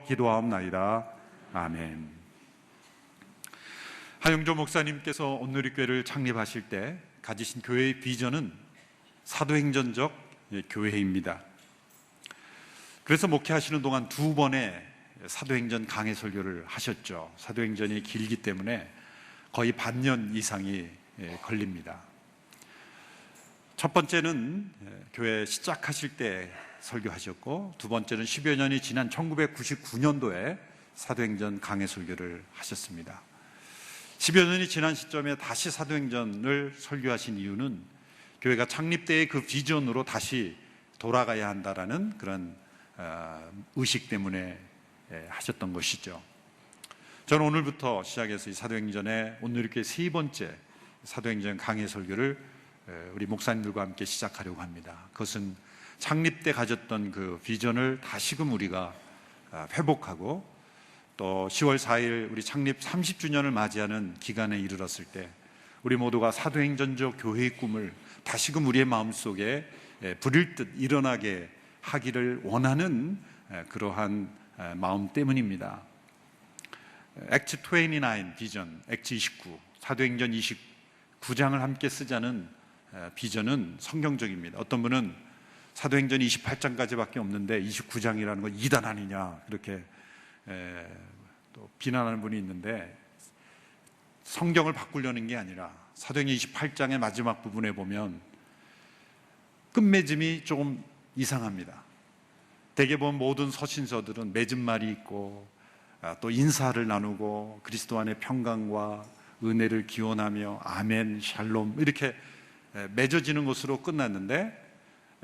기도하옵나이다. 아멘. 하용조 목사님께서 온누리교회를 창립하실 때 가지신 교회의 비전은 사도행전적 교회입니다. 그래서 목회하시는 동안 2번의 사도행전 강해 설교를 하셨죠. 사도행전이 길기 때문에 거의 반년 이상이 걸립니다. 첫 번째는 교회 시작하실 때 설교하셨고, 두 번째는 10여 년이 지난 1999년도에 사도행전 강해 설교를 하셨습니다. 10여 년이 지난 시점에 다시 사도행전을 설교하신 이유는 교회가 창립 때의 그 비전으로 다시 돌아가야 한다라는 그런 의식 때문에 하셨던 것이죠. 저는 오늘부터 시작해서 이 사도행전의 온누리교회 3번째 사도행전 강해 설교를 우리 목사님들과 함께 시작하려고 합니다. 그것은 창립 때 가졌던 그 비전을 다시금 우리가 회복하고, 또 10월 4일 우리 창립 30주년을 맞이하는 기간에 이르렀을 때 우리 모두가 사도행전적 교회의 꿈을 다시금 우리의 마음속에 불일 듯 일어나게 하기를 원하는 그러한 마음 때문입니다. 액트 29 비전, 액트 29, 사도행전 29장을 함께 쓰자는 비전은 성경적입니다. 어떤 분은 사도행전 28장까지밖에 없는데 29장이라는 건 이단 아니냐, 그렇게 또 비난하는 분이 있는데, 성경을 바꾸려는 게 아니라 사도행전 28장의 마지막 부분에 보면 끝맺음이 조금 이상합니다. 대개 보면 모든 서신서들은 맺은 말이 있고 또 인사를 나누고 그리스도 안의 평강과 은혜를 기원하며 아멘, 샬롬 이렇게 맺어지는 것으로 끝났는데,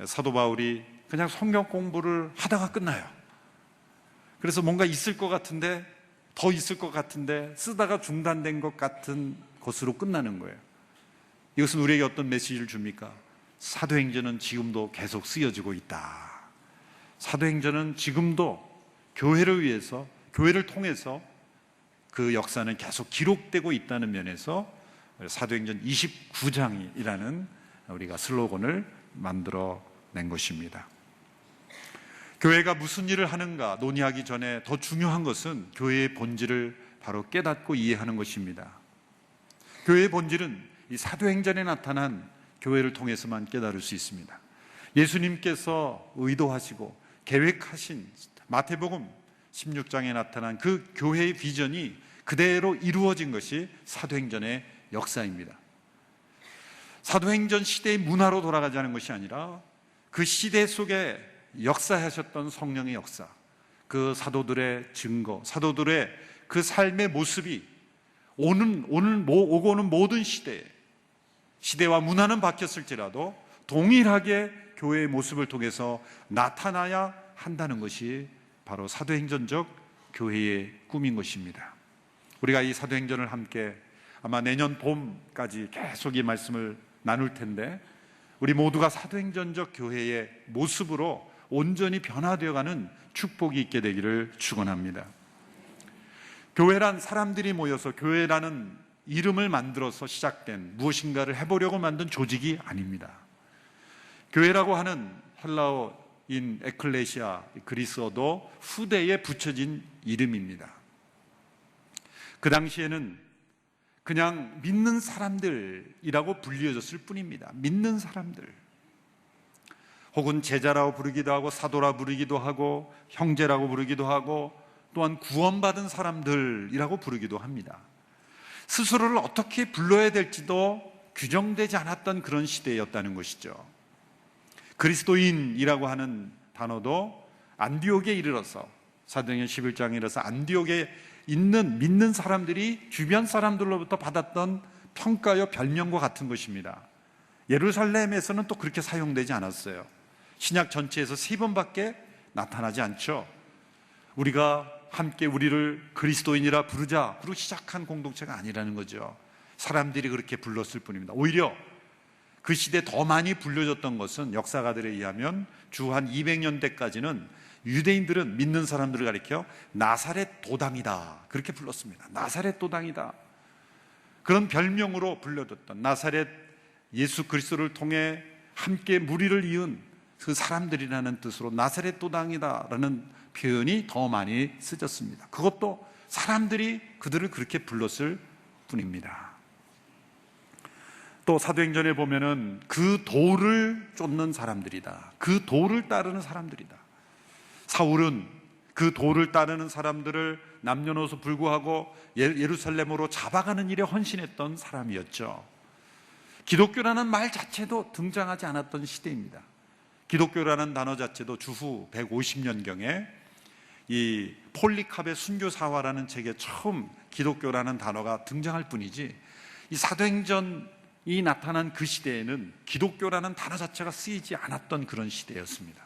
사도 바울이 그냥 성경 공부를 하다가 끝나요. 그래서 뭔가 있을 것 같은데, 더 있을 것 같은데 쓰다가 중단된 것 같은 것으로 끝나는 거예요. 이것은 우리에게 어떤 메시지를 줍니까? 사도행전은 지금도 계속 쓰여지고 있다. 사도행전은 지금도 교회를 위해서, 교회를 통해서 그 역사는 계속 기록되고 있다는 면에서 사도행전 29장이라는 우리가 슬로건을 만들어낸 것입니다. 교회가 무슨 일을 하는가 논의하기 전에 더 중요한 것은 교회의 본질을 바로 깨닫고 이해하는 것입니다. 교회의 본질은 이 사도행전에 나타난 교회를 통해서만 깨달을 수 있습니다. 예수님께서 의도하시고 계획하신 마태복음 16장에 나타난 그 교회의 비전이 그대로 이루어진 것이 사도행전의 역사입니다. 사도행전 시대의 문화로 돌아가자는 것이 아니라 그 시대 속에 역사하셨던 성령의 역사, 그 사도들의 증거, 사도들의 그 삶의 모습이 오늘 오고 오는 모든 시대와 문화는 바뀌었을지라도 동일하게 교회의 모습을 통해서 나타나야 한다는 것이 바로 사도행전적 교회의 꿈인 것입니다. 우리가 이 사도행전을 함께 아마 내년 봄까지 계속 이 말씀을 나눌 텐데, 우리 모두가 사도행전적 교회의 모습으로 온전히 변화되어가는 축복이 있게 되기를 축원합니다. 교회란 사람들이 모여서 교회라는 이름을 만들어서 시작된 무엇인가를 해보려고 만든 조직이 아닙니다. 교회라고 하는 헬라어인 에클레시아, 그리스어도 후대에 붙여진 이름입니다. 그 당시에는 그냥 믿는 사람들이라고 불리어졌을 뿐입니다. 믿는 사람들, 혹은 제자라고 부르기도 하고 사도라 부르기도 하고 형제라고 부르기도 하고 또한 구원받은 사람들이라고 부르기도 합니다. 스스로를 어떻게 불러야 될지도 규정되지 않았던 그런 시대였다는 것이죠. 그리스도인이라고 하는 단어도 안디옥에 이르러서, 사도행전 11장에 이르러서 안디옥에 있는 믿는 사람들이 주변 사람들로부터 받았던 평가여 별명과 같은 것입니다. 예루살렘에서는 또 그렇게 사용되지 않았어요. 신약 전체에서 3번밖에 나타나지 않죠. 우리가 함께 우리를 그리스도인이라 부르자, 그리고 시작한 공동체가 아니라는 거죠. 사람들이 그렇게 불렀을 뿐입니다. 오히려 그 시대에 더 많이 불려졌던 것은 역사가들에 의하면 주 한 200년대까지는 유대인들은 믿는 사람들을 가리켜 나사렛 도당이다, 그렇게 불렀습니다. 나사렛 도당이다, 그런 별명으로 불려졌던, 나사렛 예수 그리스도를 통해 함께 무리를 이은 그 사람들이라는 뜻으로 나사렛 도당이다라는 표현이 더 많이 쓰졌습니다. 그것도 사람들이 그들을 그렇게 불렀을 뿐입니다. 또 사도행전에 보면은 그 도를 쫓는 사람들이다, 그 도를 따르는 사람들이다. 사울은 그 도를 따르는 사람들을 남녀노소 불구하고 예루살렘으로 잡아가는 일에 헌신했던 사람이었죠. 기독교라는 말 자체도 등장하지 않았던 시대입니다. 기독교라는 단어 자체도 주후 150년경에 이 폴리캅의 순교사화라는 책에 처음 기독교라는 단어가 등장할 뿐이지, 이 사도행전이 나타난 그 시대에는 기독교라는 단어 자체가 쓰이지 않았던 그런 시대였습니다.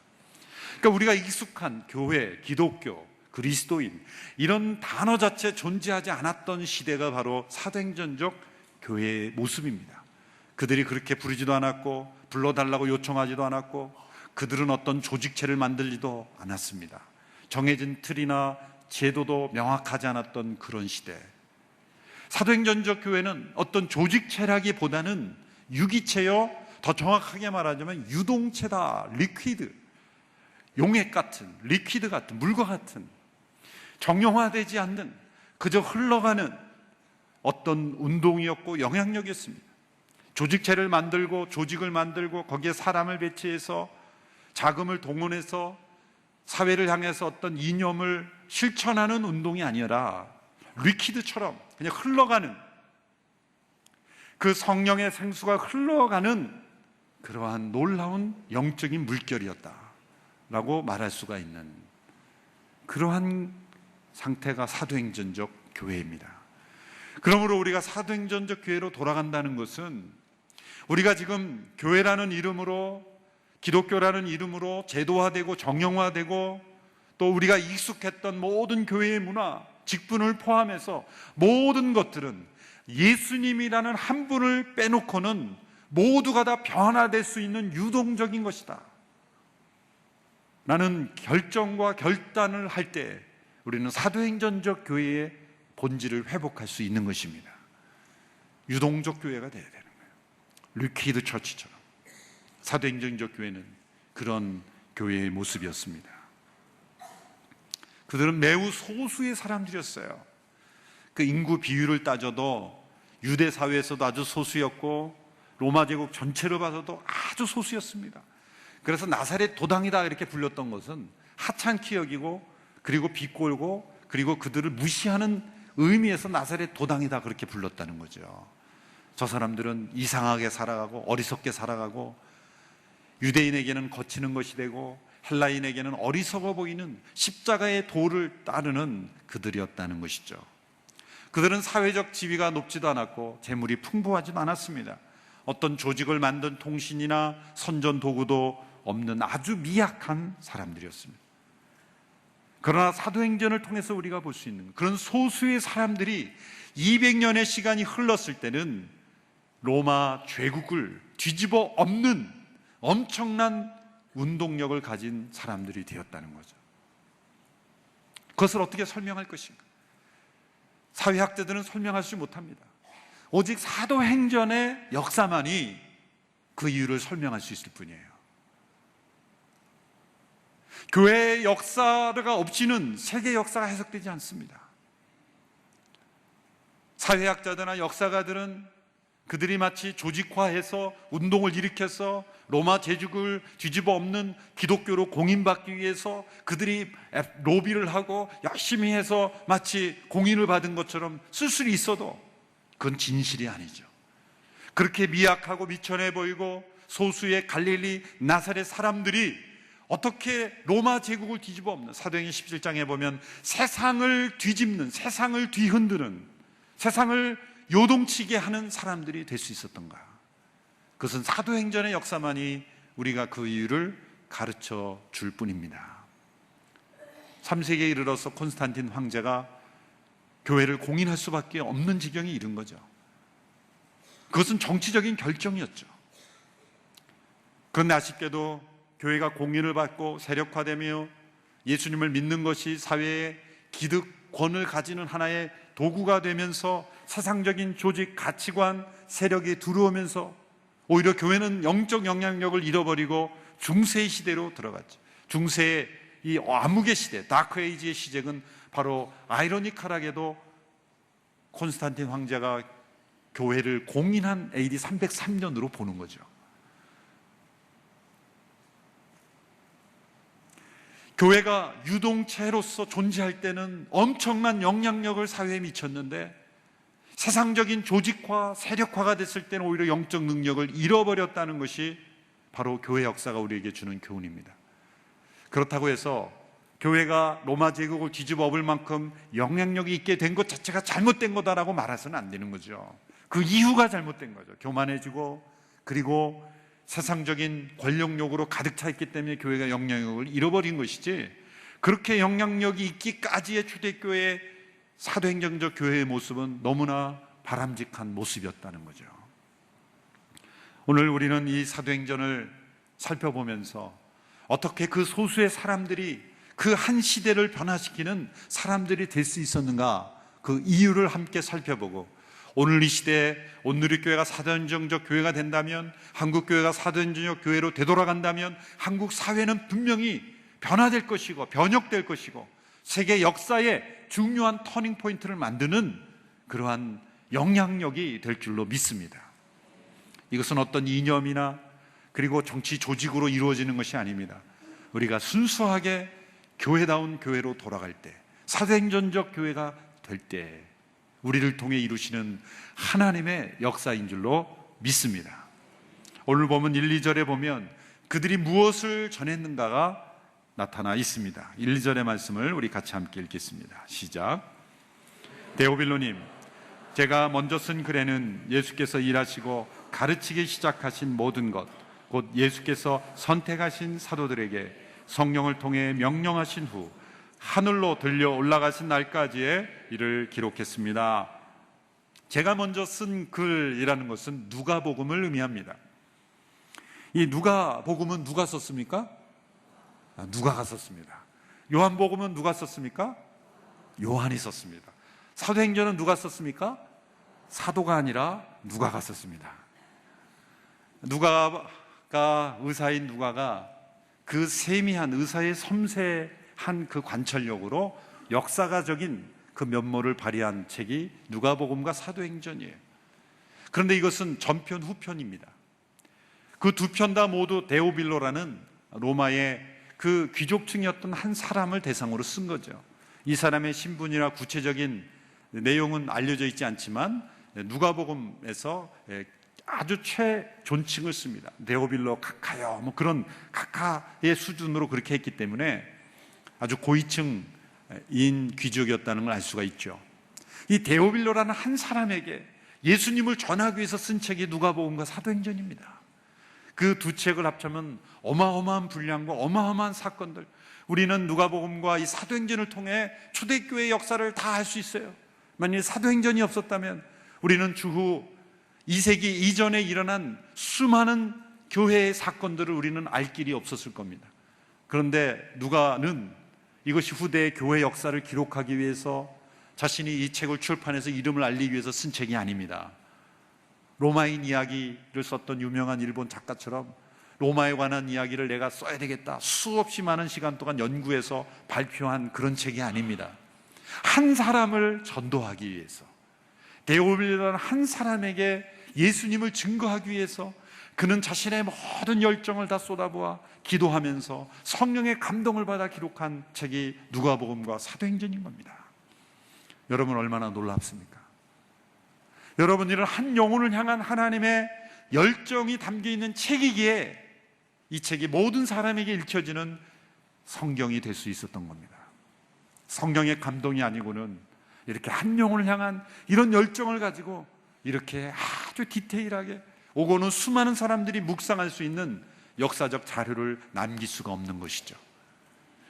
그러니까 우리가 익숙한 교회, 기독교, 그리스도인, 이런 단어 자체 존재하지 않았던 시대가 바로 사도행전적 교회의 모습입니다. 그들이 그렇게 부르지도 않았고 불러달라고 요청하지도 않았고 그들은 어떤 조직체를 만들지도 않았습니다. 정해진 틀이나 제도도 명확하지 않았던 그런 시대. 사도행전적 교회는 어떤 조직체라기보다는 유기체요, 더 정확하게 말하자면 유동체다. 리퀴드, 용액 같은, 리퀴드 같은, 물과 같은, 정형화되지 않는, 그저 흘러가는 어떤 운동이었고 영향력이었습니다. 조직체를 만들고 조직을 만들고 거기에 사람을 배치해서 자금을 동원해서 사회를 향해서 어떤 이념을 실천하는 운동이 아니라 리퀴드처럼 그냥 흘러가는, 그 성령의 생수가 흘러가는 그러한 놀라운 영적인 물결이었다라고 말할 수가 있는 그러한 상태가 사도행전적 교회입니다. 그러므로 우리가 사도행전적 교회로 돌아간다는 것은 우리가 지금 교회라는 이름으로, 기독교라는 이름으로 제도화되고 정형화되고 또 우리가 익숙했던 모든 교회의 문화, 직분을 포함해서 모든 것들은 예수님이라는 한 분을 빼놓고는 모두가 다 변화될 수 있는 유동적인 것이다 라는 결정과 결단을 할 때 우리는 사도행전적 교회의 본질을 회복할 수 있는 것입니다. 유동적 교회가 되어야 되는 거예요. 리퀴드 처치처럼. 사도행전적 교회는 그런 교회의 모습이었습니다. 그들은 매우 소수의 사람들이었어요. 그 인구 비율을 따져도 유대 사회에서도 아주 소수였고 로마 제국 전체로 봐서도 아주 소수였습니다. 그래서 나사렛 도당이다 이렇게 불렸던 것은 하찮게 여기고 그리고 비꼴고 그리고 그들을 무시하는 의미에서 나사렛 도당이다 그렇게 불렀다는 거죠. 저 사람들은 이상하게 살아가고 어리석게 살아가고 유대인에게는 거치는 것이 되고 헬라인에게는 어리석어 보이는 십자가의 도를 따르는 그들이었다는 것이죠. 그들은 사회적 지위가 높지도 않았고 재물이 풍부하지도 않았습니다. 어떤 조직을 만든 통신이나 선전 도구도 없는 아주 미약한 사람들이었습니다. 그러나 사도행전을 통해서 우리가 볼 수 있는 그런 소수의 사람들이 200년의 시간이 흘렀을 때는 로마 제국을 뒤집어 엎는 엄청난 운동력을 가진 사람들이 되었다는 거죠. 그것을 어떻게 설명할 것인가? 사회학자들은 설명하지 못합니다. 오직 사도행전의 역사만이 그 이유를 설명할 수 있을 뿐이에요. 교회의 역사가 없이는 세계 역사가 해석되지 않습니다. 사회학자들이나 역사가들은 그들이 마치 조직화해서 운동을 일으켜서 로마 제국을 뒤집어 엎는 기독교로 공인받기 위해서 그들이 로비를 하고 열심히 해서 마치 공인을 받은 것처럼 쓸 수 있어도 그건 진실이 아니죠. 그렇게 미약하고 미천해 보이고 소수의 갈릴리 나사렛 사람들이 어떻게 로마 제국을 뒤집어 엎는, 사도행전 17장에 보면 세상을 뒤집는, 세상을 뒤흔드는, 세상을 요동치게 하는 사람들이 될 수 있었던가? 그것은 사도행전의 역사만이 우리가 그 이유를 가르쳐 줄 뿐입니다. 3세기에 이르러서 콘스탄틴 황제가 교회를 공인할 수밖에 없는 지경에 이른 거죠. 그것은 정치적인 결정이었죠. 그런데 아쉽게도 교회가 공인을 받고 세력화되며 예수님을 믿는 것이 사회의 기득권을 가지는 하나의 도구가 되면서 세상적인 조직, 가치관, 세력이 들어오면서 오히려 교회는 영적 영향력을 잃어버리고 중세의 시대로 들어갔죠. 중세의 이 암흑의 시대, 다크 에이지의 시작은 바로 아이러니컬하게도 콘스탄틴 황제가 교회를 공인한 AD 303년으로 보는 거죠. 교회가 유동체로서 존재할 때는 엄청난 영향력을 사회에 미쳤는데, 세상적인 조직화, 세력화가 됐을 때는 오히려 영적 능력을 잃어버렸다는 것이 바로 교회 역사가 우리에게 주는 교훈입니다. 그렇다고 해서 교회가 로마 제국을 뒤집어 엎을 만큼 영향력이 있게 된 것 자체가 잘못된 거다라고 말해서는 안 되는 거죠. 그 이유가 잘못된 거죠. 교만해지고, 그리고 세상적인 권력욕으로 가득 차 있기 때문에 교회가 영향력을 잃어버린 것이지, 그렇게 영향력이 있기까지의 초대교회의 사도행전적 교회의 모습은 너무나 바람직한 모습이었다는 거죠. 오늘 우리는 이 사도행전을 살펴보면서 어떻게 그 소수의 사람들이 그 한 시대를 변화시키는 사람들이 될 수 있었는가, 그 이유를 함께 살펴보고, 오늘 이 시대에 온누리교회가 사도행전적 교회가 된다면, 한국교회가 사도행전적 교회로 되돌아간다면 한국 사회는 분명히 변화될 것이고 변혁될 것이고 세계 역사의 중요한 터닝포인트를 만드는 그러한 영향력이 될 줄로 믿습니다. 이것은 어떤 이념이나 그리고 정치 조직으로 이루어지는 것이 아닙니다. 우리가 순수하게 교회다운 교회로 돌아갈 때, 사도행전적 교회가 될 때 우리를 통해 이루시는 하나님의 역사인 줄로 믿습니다. 오늘 보면 1, 2절에 보면 그들이 무엇을 전했는가가 나타나 있습니다. 1, 2절의 말씀을 우리 같이 함께 읽겠습니다. 시작. 데오빌로님, 제가 먼저 쓴 글에는 예수께서 일하시고 가르치기 시작하신 모든 것, 곧 예수께서 선택하신 사도들에게 성령을 통해 명령하신 후 하늘로 들려 올라가신 날까지의 일을 기록했습니다. 제가 먼저 쓴 글이라는 것은 누가복음을 의미합니다. 이 누가복음은 누가 썼습니까? 누가가 썼습니다. 요한복음은 누가 썼습니까? 요한이 썼습니다. 사도행전은 누가 썼습니까? 사도가 아니라 누가가 썼습니다. 누가가, 의사인 누가가 그 세미한 의사의 섬세한 그 관찰력으로 역사가적인 그 면모를 발휘한 책이 누가복음과 사도행전이에요. 그런데 이것은 전편, 후편입니다. 그 두 편 다 모두 데오빌로라는 로마의 그 귀족층이었던 한 사람을 대상으로 쓴 거죠. 이 사람의 신분이나 구체적인 내용은 알려져 있지 않지만 누가복음에서 아주 최존칭을 씁니다. 데오빌로 카카요, 뭐 그런 카카의 수준으로 그렇게 했기 때문에 아주 고위층인 귀족이었다는 걸 알 수가 있죠. 이 데오빌로라는 한 사람에게 예수님을 전하기 위해서 쓴 책이 누가복음과 사도행전입니다. 그 두 책을 합치면 어마어마한 분량과 어마어마한 사건들, 우리는 누가복음과 이 사도행전을 통해 초대교회의 역사를 다 알 수 있어요. 만일 사도행전이 없었다면 우리는 주후 2세기 이전에 일어난 수많은 교회의 사건들을 우리는 알 길이 없었을 겁니다. 그런데 누가는 이것이 후대의 교회 역사를 기록하기 위해서 자신이 이 책을 출판해서 이름을 알리기 위해서 쓴 책이 아닙니다. 로마인 이야기를 썼던 유명한 일본 작가처럼 로마에 관한 이야기를 내가 써야 되겠다, 수없이 많은 시간 동안 연구해서 발표한 그런 책이 아닙니다. 한 사람을 전도하기 위해서, 데오빌로라는 한 사람에게 예수님을 증거하기 위해서 그는 자신의 모든 열정을 다 쏟아부어 기도하면서 성령의 감동을 받아 기록한 책이 누가복음과 사도행전인 겁니다. 여러분, 얼마나 놀랍습니까? 여러분, 이런 한 영혼을 향한 하나님의 열정이 담겨있는 책이기에 이 책이 모든 사람에게 읽혀지는 성경이 될 수 있었던 겁니다. 성령의 감동이 아니고는 이렇게 한 영혼을 향한 이런 열정을 가지고 이렇게 아주 디테일하게 오고는 수많은 사람들이 묵상할 수 있는 역사적 자료를 남길 수가 없는 것이죠.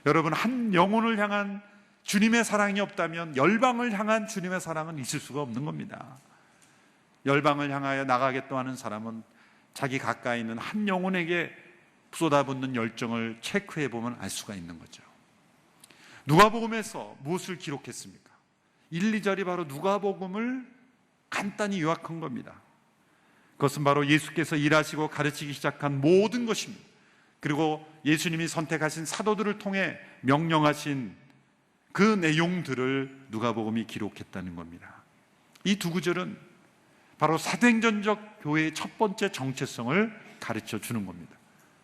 여러분, 한 영혼을 향한 주님의 사랑이 없다면 열방을 향한 주님의 사랑은 있을 수가 없는 겁니다. 열방을 향하여 나가겠다 하는 사람은 자기 가까이 있는 한 영혼에게 쏟아붓는 열정을 체크해 보면 알 수가 있는 거죠. 누가복음에서 무엇을 기록했습니까? 1, 2절이 바로 누가복음을 간단히 요약한 겁니다. 그것은 바로 예수께서 일하시고 가르치기 시작한 모든 것입니다. 그리고 예수님이 선택하신 사도들을 통해 명령하신 그 내용들을 누가복음이 기록했다는 겁니다. 이 두 구절은 바로 사도행전적 교회의 첫 번째 정체성을 가르쳐 주는 겁니다.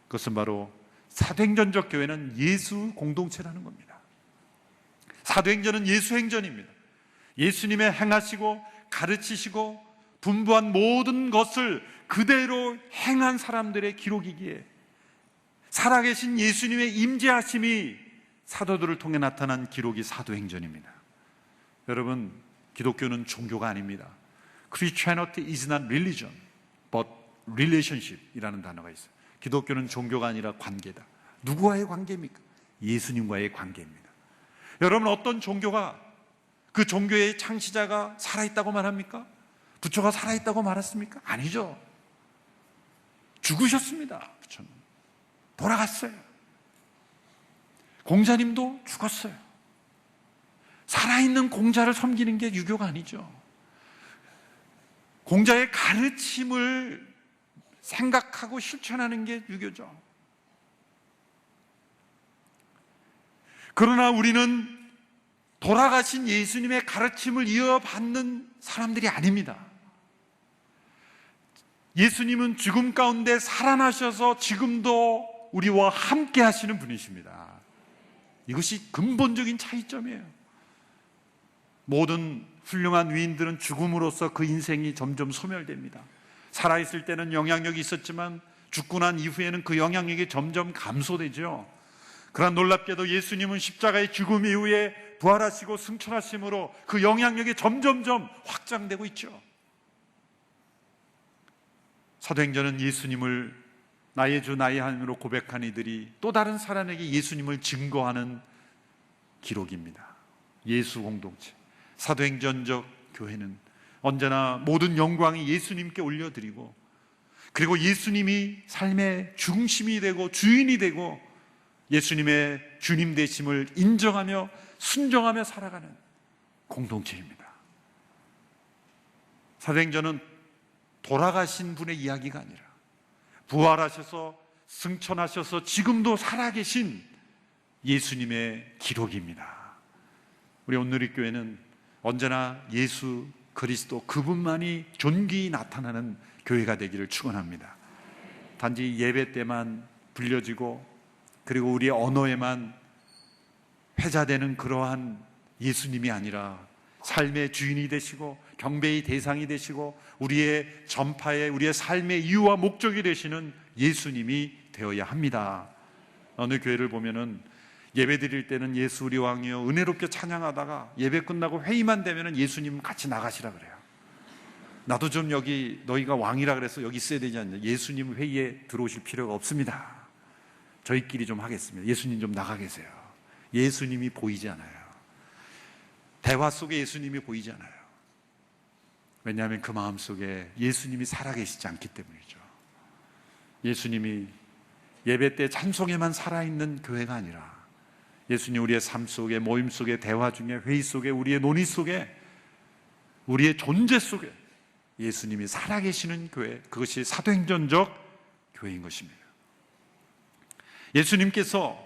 그것은 바로 사도행전적 교회는 예수 공동체라는 겁니다. 사도행전은 예수 행전입니다. 예수님의 행하시고 가르치시고 분부한 모든 것을 그대로 행한 사람들의 기록이기에 살아계신 예수님의 임재하심이 사도들을 통해 나타난 기록이 사도행전입니다. 여러분, 기독교는 종교가 아닙니다. Christianity is not religion, but relationship 이라는 단어가 있어요. 기독교는 종교가 아니라 관계다. 누구와의 관계입니까? 예수님과의 관계입니다. 여러분, 어떤 종교가 그 종교의 창시자가 살아있다고 말합니까? 부처가 살아있다고 말했습니까? 아니죠. 죽으셨습니다. 부처는 돌아갔어요. 공자님도 죽었어요. 살아있는 공자를 섬기는 게 유교가 아니죠. 공자의 가르침을 생각하고 실천하는 게 유교죠. 그러나 우리는 돌아가신 예수님의 가르침을 이어받는 사람들이 아닙니다. 예수님은 죽음 가운데 살아나셔서 지금도 우리와 함께 하시는 분이십니다. 이것이 근본적인 차이점이에요. 모든 훌륭한 위인들은 죽음으로써 그 인생이 점점 소멸됩니다. 살아있을 때는 영향력이 있었지만 죽고 난 이후에는 그 영향력이 점점 감소되죠. 그러나 놀랍게도 예수님은 십자가의 죽음 이후에 부활하시고 승천하심으로 그 영향력이 점점점 확장되고 있죠. 사도행전은 예수님을 나의 주 나의 하나님으로 고백한 이들이 또 다른 사람에게 예수님을 증거하는 기록입니다. 예수 공동체. 사도행전적 교회는 언제나 모든 영광이 예수님께 올려드리고, 그리고 예수님이 삶의 중심이 되고 주인이 되고 예수님의 주님 되심을 인정하며 순종하며 살아가는 공동체입니다. 사도행전은 돌아가신 분의 이야기가 아니라 부활하셔서 승천하셔서 지금도 살아계신 예수님의 기록입니다. 우리 온누리교회는 언제나 예수 그리스도 그분만이 존귀히 나타나는 교회가 되기를 축원합니다. 단지 예배 때만 불려지고 그리고 우리의 언어에만 회자되는 그러한 예수님이 아니라 삶의 주인이 되시고 경배의 대상이 되시고 우리의 전파에 우리의 삶의 이유와 목적이 되시는 예수님이 되어야 합니다. 어느 교회를 보면은 예배 드릴 때는 예수 우리 왕이여 은혜롭게 찬양하다가 예배 끝나고 회의만 되면은 예수님 같이 나가시라 그래요. 나도 좀 여기 너희가 왕이라 그래서 여기 있어야 되지 않냐. 예수님 회의에 들어오실 필요가 없습니다. 저희끼리 좀 하겠습니다. 예수님 좀 나가 계세요. 예수님이 보이지 않아요. 대화 속에 예수님이 보이지 않아요. 왜냐하면 그 마음 속에 예수님이 살아계시지 않기 때문이죠. 예수님이 예배 때 찬송에만 살아있는 교회가 아니라 예수님 우리의 삶 속에, 모임 속에, 대화 중에, 회의 속에, 우리의 논의 속에, 우리의 존재 속에 예수님이 살아계시는 교회, 그것이 사도행전적 교회인 것입니다. 예수님께서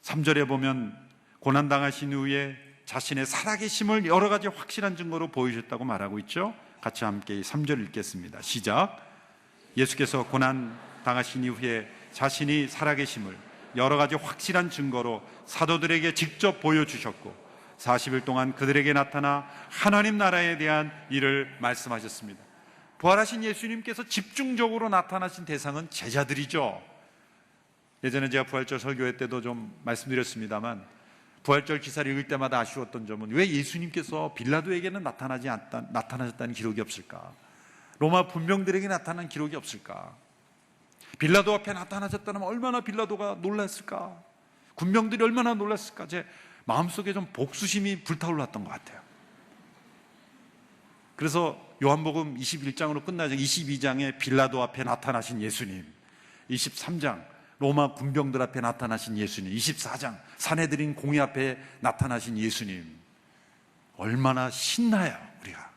3절에 보면 고난당하신 후에 자신의 살아계심을 여러 가지 확실한 증거로 보여주셨다고 말하고 있죠. 같이 함께 3절 읽겠습니다. 시작. 예수께서 고난당하신 이후에 자신이 살아계심을 여러 가지 확실한 증거로 사도들에게 직접 보여주셨고 40일 동안 그들에게 나타나 하나님 나라에 대한 일을 말씀하셨습니다. 부활하신 예수님께서 집중적으로 나타나신 대상은 제자들이죠. 예전에 제가 부활절 설교회 때도 좀 말씀드렸습니다만 부활절 기사를 읽을 때마다 아쉬웠던 점은 왜 예수님께서 빌라도에게는 나타나셨다는 기록이 없을까? 로마 분병들에게 나타난 기록이 없을까? 빌라도 앞에 나타나셨다면 얼마나 빌라도가 놀랐을까? 군병들이 얼마나 놀랐을까? 제 마음속에 좀 복수심이 불타올랐던 것 같아요. 그래서 요한복음 21장으로 끝나죠. 22장에 빌라도 앞에 나타나신 예수님, 23장 로마 군병들 앞에 나타나신 예수님, 24장 산헤드린 공회 앞에 나타나신 예수님, 얼마나 신나요 우리가.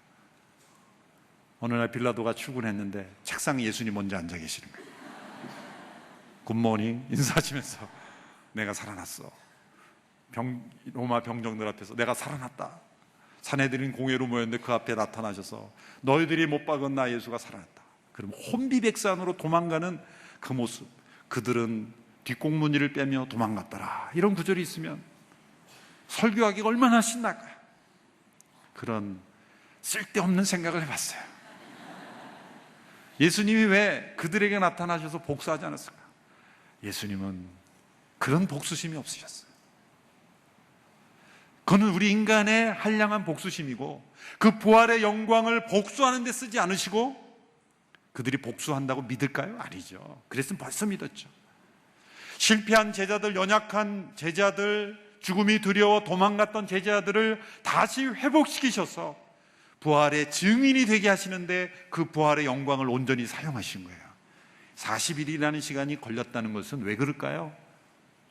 어느 날 빌라도가 출근했는데 책상에 예수님 먼저 앉아 계시는 거예요. 굿모닝 인사하시면서 내가 살아났어. 로마 병정들 앞에서 내가 살아났다. 사내들인 공회로 모였는데 그 앞에 나타나셔서 너희들이 못 박은 나 예수가 살아났다. 그럼 혼비백산으로 도망가는 그 모습, 그들은 뒷공무니를 빼며 도망갔더라. 이런 구절이 있으면 설교하기가 얼마나 신날까요? 그런 쓸데없는 생각을 해봤어요. 예수님이 왜 그들에게 나타나셔서 복수하지 않았을까? 예수님은 그런 복수심이 없으셨어요. 그는 우리 인간의 한량한 복수심이고 그 부활의 영광을 복수하는 데 쓰지 않으시고 그들이 복수한다고 믿을까요? 아니죠. 그랬으면 벌써 믿었죠. 실패한 제자들, 연약한 제자들, 죽음이 두려워 도망갔던 제자들을 다시 회복시키셔서 부활의 증인이 되게 하시는데 그 부활의 영광을 온전히 사용하신 거예요. 40일이라는 시간이 걸렸다는 것은 왜 그럴까요?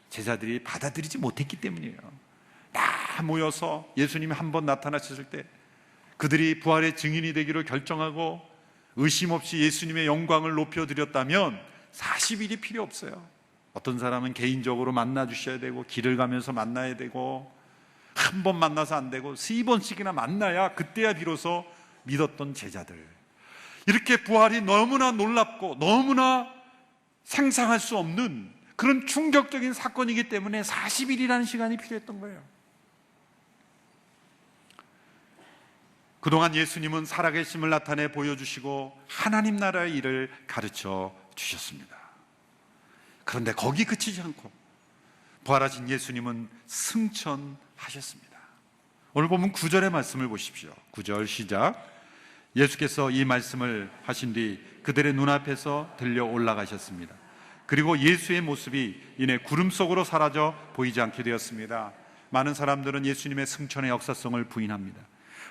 제자들이 받아들이지 못했기 때문이에요. 다 모여서 예수님이 한 번 나타나셨을 때 그들이 부활의 증인이 되기로 결정하고 의심 없이 예수님의 영광을 높여드렸다면 40일이 필요 없어요. 어떤 사람은 개인적으로 만나 주셔야 되고 길을 가면서 만나야 되고 한 번 만나서 안 되고 3번씩이나 만나야 그때야 비로소 믿었던 제자들, 이렇게 부활이 너무나 놀랍고 너무나 상상할 수 없는 그런 충격적인 사건이기 때문에 40일이라는 시간이 필요했던 거예요. 그동안 예수님은 살아계심을 나타내 보여주시고 하나님 나라의 일을 가르쳐 주셨습니다. 그런데 거기 그치지 않고 부활하신 예수님은 승천하셨습니다. 오늘 보면 9절의 말씀을 보십시오. 9절 시작. 예수께서 이 말씀을 하신 뒤 그들의 눈앞에서 들려 올라가셨습니다. 그리고 예수의 모습이 이내 구름 속으로 사라져 보이지 않게 되었습니다. 많은 사람들은 예수님의 승천의 역사성을 부인합니다.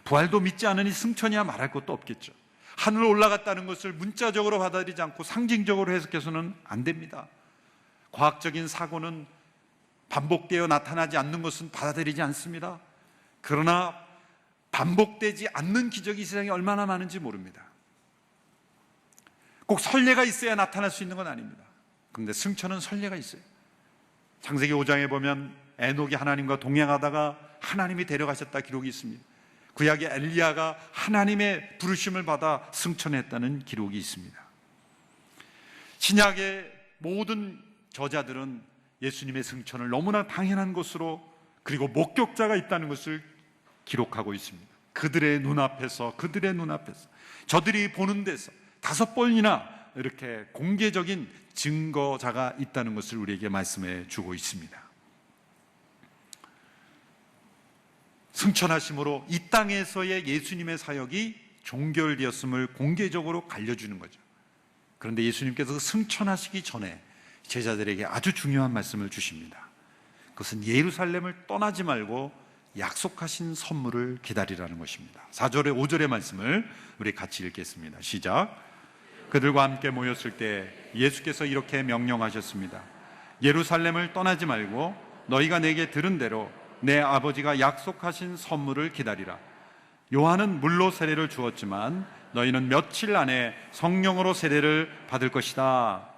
부활도 믿지 않으니 승천이야 말할 것도 없겠죠. 하늘로 올라갔다는 것을 문자적으로 받아들이지 않고 상징적으로 해석해서는 안 됩니다. 과학적인 사고는 반복되어 나타나지 않는 것은 받아들이지 않습니다. 그러나 반복되지 않는 기적이 이 세상에 얼마나 많은지 모릅니다. 꼭 선례가 있어야 나타날 수 있는 건 아닙니다. 그런데 승천은 선례가 있어요. 창세기 5장에 보면 에녹이 하나님과 동행하다가 하나님이 데려가셨다 기록이 있습니다. 구약의 엘리야가 하나님의 부르심을 받아 승천했다는 기록이 있습니다. 신약의 모든 저자들은 예수님의 승천을 너무나 당연한 것으로, 그리고 목격자가 있다는 것을 기록하고 있습니다. 그들의 눈앞에서 저들이 보는 데서 5번이나 이렇게 공개적인 증거자가 있다는 것을 우리에게 말씀해 주고 있습니다. 승천하심으로 이 땅에서의 예수님의 사역이 종결되었음을 공개적으로 알려주는 거죠. 그런데 예수님께서 승천하시기 전에 제자들에게 아주 중요한 말씀을 주십니다. 그것은 예루살렘을 떠나지 말고 약속하신 선물을 기다리라는 것입니다. 4절에 5절의 말씀을 우리 같이 읽겠습니다. 시작. 그들과 함께 모였을 때 예수께서 이렇게 명령하셨습니다. 예루살렘을 떠나지 말고 너희가 내게 들은 대로 내 아버지가 약속하신 선물을 기다리라. 요한은 물로 세례를 주었지만 너희는 며칠 안에 성령으로 세례를 받을 것이다.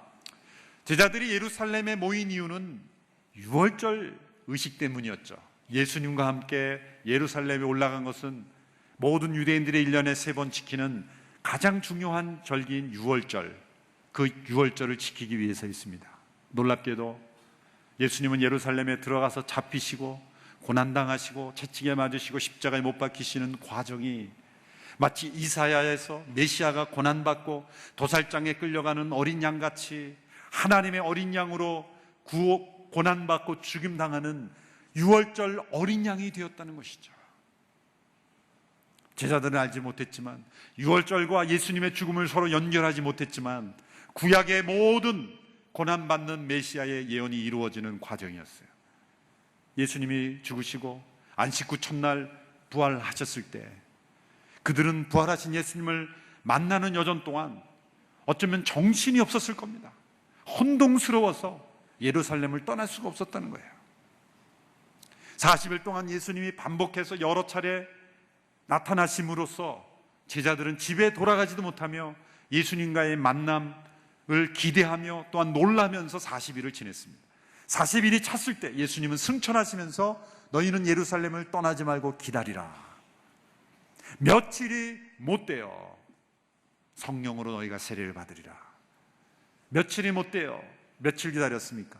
제자들이 예루살렘에 모인 이유는 유월절 의식 때문이었죠. 예수님과 함께 예루살렘에 올라간 것은 모든 유대인들의 1년에 3번 지키는 가장 중요한 절기인 유월절, 그 유월절을 지키기 위해서였습니다. 놀랍게도 예수님은 예루살렘에 들어가서 잡히시고 고난당하시고 채찍에 맞으시고 십자가에 못 박히시는 과정이 마치 이사야에서 메시아가 고난받고 도살장에 끌려가는 어린 양같이 하나님의 어린 양으로 고난받고 죽임당하는 유월절 어린 양이 되었다는 것이죠. 제자들은 알지 못했지만, 유월절과 예수님의 죽음을 서로 연결하지 못했지만 구약의 모든 고난받는 메시아의 예언이 이루어지는 과정이었어요. 예수님이 죽으시고 안식 후 첫날 부활하셨을 때 그들은 부활하신 예수님을 만나는 여정 동안 어쩌면 정신이 없었을 겁니다. 혼동스러워서 예루살렘을 떠날 수가 없었다는 거예요. 40일 동안 예수님이 반복해서 여러 차례 나타나심으로써 제자들은 집에 돌아가지도 못하며 예수님과의 만남을 기대하며 또한 놀라면서 40일을 지냈습니다. 40일이 찼을 때 예수님은 승천하시면서 너희는 예루살렘을 떠나지 말고 기다리라. 며칠이 못 돼요. 성령으로 너희가 세례를 받으리라. 며칠이 못 돼요. 며칠 기다렸습니까?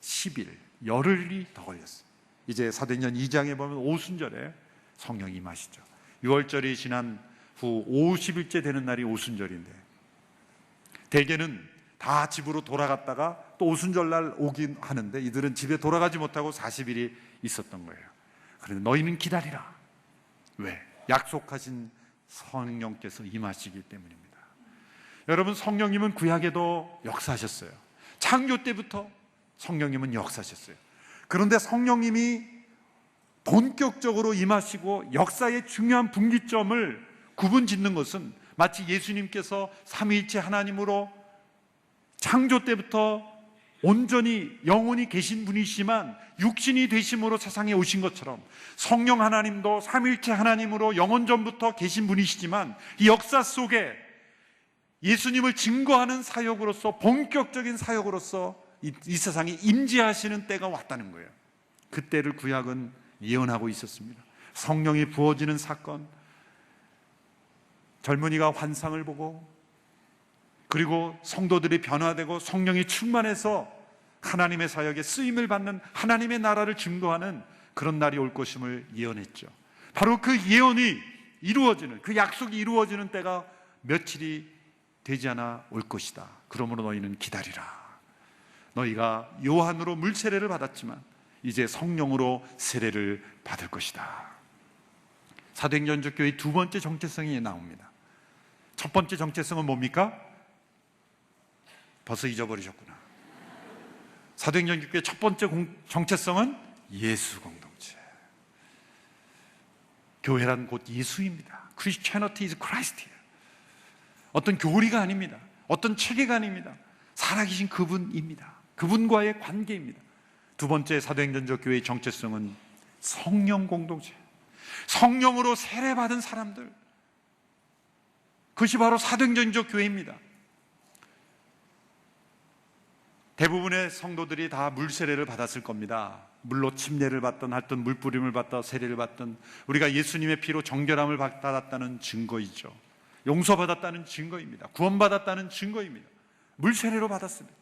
10일, 열흘이 더 걸렸어요. 이제 사도행전 2장에 보면 오순절에 성령이 임하시죠. 6월절이 지난 후 50일째 되는 날이 오순절인데, 대개는 다 집으로 돌아갔다가 또 오순절날 오긴 하는데 이들은 집에 돌아가지 못하고 40일이 있었던 거예요. 그런데 너희는 기다리라. 왜? 약속하신 성령께서 임하시기 때문입니다. 여러분, 성령님은 구약에도 역사하셨어요. 창조 때부터 성령님은 역사하셨어요. 그런데 성령님이 본격적으로 임하시고 역사의 중요한 분기점을 구분짓는 것은 마치 예수님께서 삼위일체 하나님으로 창조 때부터 온전히 영원히 계신 분이시지만 육신이 되심으로 세상에 오신 것처럼 성령 하나님도 삼위일체 하나님으로 영원전부터 계신 분이시지만 이 역사 속에 예수님을 증거하는 사역으로서, 본격적인 사역으로서 이 세상에 임재하시는 때가 왔다는 거예요. 그때를 구약은 예언하고 있었습니다. 성령이 부어지는 사건, 젊은이가 환상을 보고, 그리고 성도들이 변화되고 성령이 충만해서 하나님의 사역에 쓰임을 받는, 하나님의 나라를 증거하는 그런 날이 올 것임을 예언했죠. 바로 그 예언이 이루어지는, 그 약속이 이루어지는 때가 며칠이 되지 않아 올 것이다. 그러므로 너희는 기다리라. 너희가 요한으로 물 세례를 받았지만 이제 성령으로 세례를 받을 것이다. 사도행전적 교회의 두 번째 정체성이 나옵니다. 첫 번째 정체성은 뭡니까? 벌써 잊어버리셨구나. 사도행전적 교회의 첫 번째 정체성은 예수 공동체. 교회란 곧 예수입니다. Christianity is Christ. 어떤 교리가 아닙니다. 어떤 체계가 아닙니다. 살아계신 그분입니다. 그분과의 관계입니다. 두 번째 사도행전적 교회의 정체성은 성령 공동체. 성령으로 세례받은 사람들, 그것이 바로 사도행전적 교회입니다. 대부분의 성도들이 다 물세례를 받았을 겁니다. 물로 침례를 받든 하여튼 물뿌림을 받다 세례를 받든 우리가 예수님의 피로 정결함을 받았다는 증거이죠. 용서받았다는 증거입니다. 구원받았다는 증거입니다. 물세례로 받았습니다.